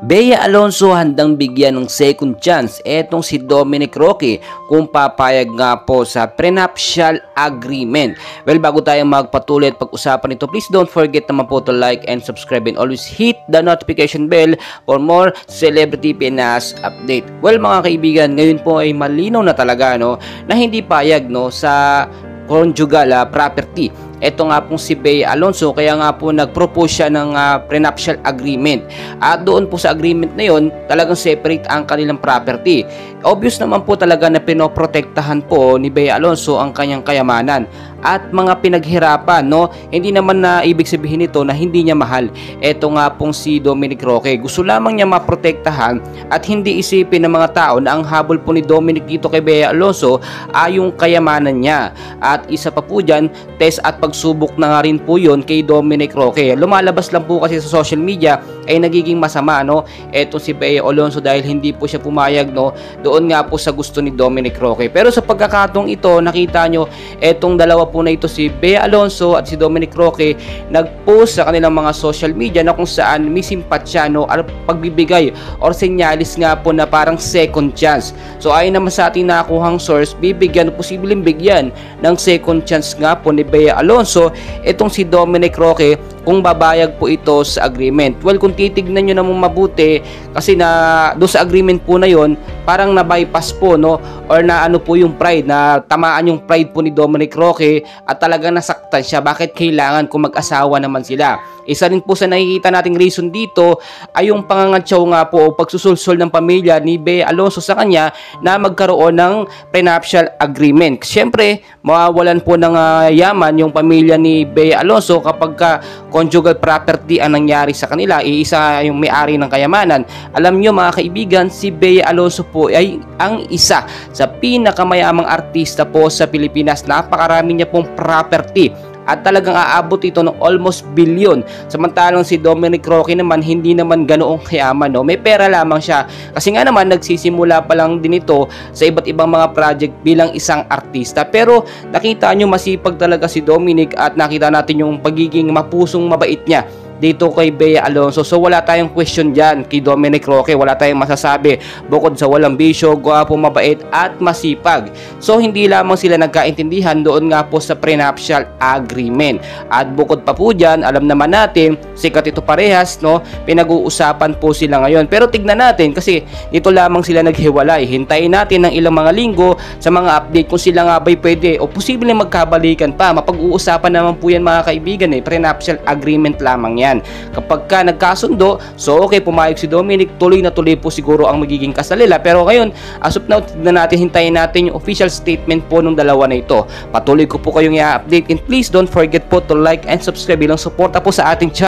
Bea Alonso handang bigyan ng second chance etong si Dominic Roque kung papayag nga po sa prenuptial agreement. Well, bago tayo magpatuloy at pag-usapan ito, please don't forget naman po to like and subscribe and always hit the notification bell for more Celebrity Pinas update. Well, mga kaibigan, ngayon po ay malinaw na talaga na hindi payag sa conjugal property. Ito nga pong si Bea Alonso, kaya nga po nag-propose siya ng prenuptial agreement. At doon po sa agreement na yon, talagang separate ang kanilang property. Obvious naman po talaga na pinoprotektahan po ni Bea Alonso ang kanyang kayamanan at mga pinaghirapan, Hindi naman na ibig sabihin nito na hindi niya mahal. Ito nga pong si Dominic Roque. Gusto lamang niya maprotektahan at hindi isipin ng mga tao na ang habol po ni Dominic dito kay Bea Alonso ay yung kayamanan niya. At isa pa po dyan, test at pagsubok na nga rin po yun kay Dominic Roque. Lumalabas lang po kasi sa social media ay nagiging masama, Eto si Bea Alonso dahil hindi po siya pumayag, doon nga po sa gusto ni Dominic Roque. Pero sa pagkakataong ito, nakita nyo, etong dalawa po na ito, si Bea Alonso at si Dominic Roque, nag-post sa kanilang mga social media na kung saan may simpatsya, at pagbibigay or senyalis nga po na parang second chance. So ayon naman sa ating nakuhang source, posibleng bigyan ng second chance nga po ni Bea Alonso itong si Dominic Roque kung babayag po ito sa agreement. Well, kung titignan nyo naman mabuti, kasi na doon sa agreement po na yon, parang na-bypass po, or na po yung pride, na tamaan yung pride po ni Dominic Roque at talagang nasaktan siya. Bakit kailangan kung mag-asawa naman sila? Isa rin po sa nakikita nating reason dito ay yung pangangantsaw nga po o pagsusulsol ng pamilya ni Bea Alonso sa kanya na magkaroon ng prenuptial agreement. Siyempre, mawawalan po ng yaman yung pamilya ni Bea Alonso kapag conjugal property ang nangyari sa kanila, iisa yung may-ari ng kayamanan. Alam nyo mga kaibigan, si Bea Alonso po ay ang isa sa pinakamayamang artista po sa Pilipinas. Napakarami niya pong property at talagang aabot ito ng almost billion. Samantalang si Dominic Roque naman, hindi naman ganoong kayaman, May pera lamang siya. Kasi nga naman, nagsisimula pa lang din ito sa iba't ibang mga project bilang isang artista. Pero nakita nyo, masipag talaga si Dominic at nakita natin yung pagiging mapusong mabait niya dito kay Bea Alonso. So wala tayong question dyan kay Dominic Roque, wala tayong masasabi bukod sa walang bisyo, gwapo, mabait at masipag. So hindi lamang sila nagkaintindihan doon nga po sa prenuptial agreement. At bukod pa po dyan, alam naman natin, sikat ito parehas, pinag-uusapan po sila ngayon. Pero tignan natin kasi dito lamang sila naghiwalay. Hintayin natin ng ilang mga linggo sa mga update kung sila nga ba'y pwede o posibleng magkabalikan pa. Mapag-uusapan naman po yan mga kaibigan, prenuptial agreement lamang yan. Kapag ka nagkasundo, so okay, pumayag si Dominic, tuloy na tuloy po siguro ang magiging kasal nila. Pero ngayon, as of now, hintayin natin yung official statement po ng dalawa na ito. Patuloy ko po kayong i-update and please don't forget po to like and subscribe bilang suporta po sa ating channel.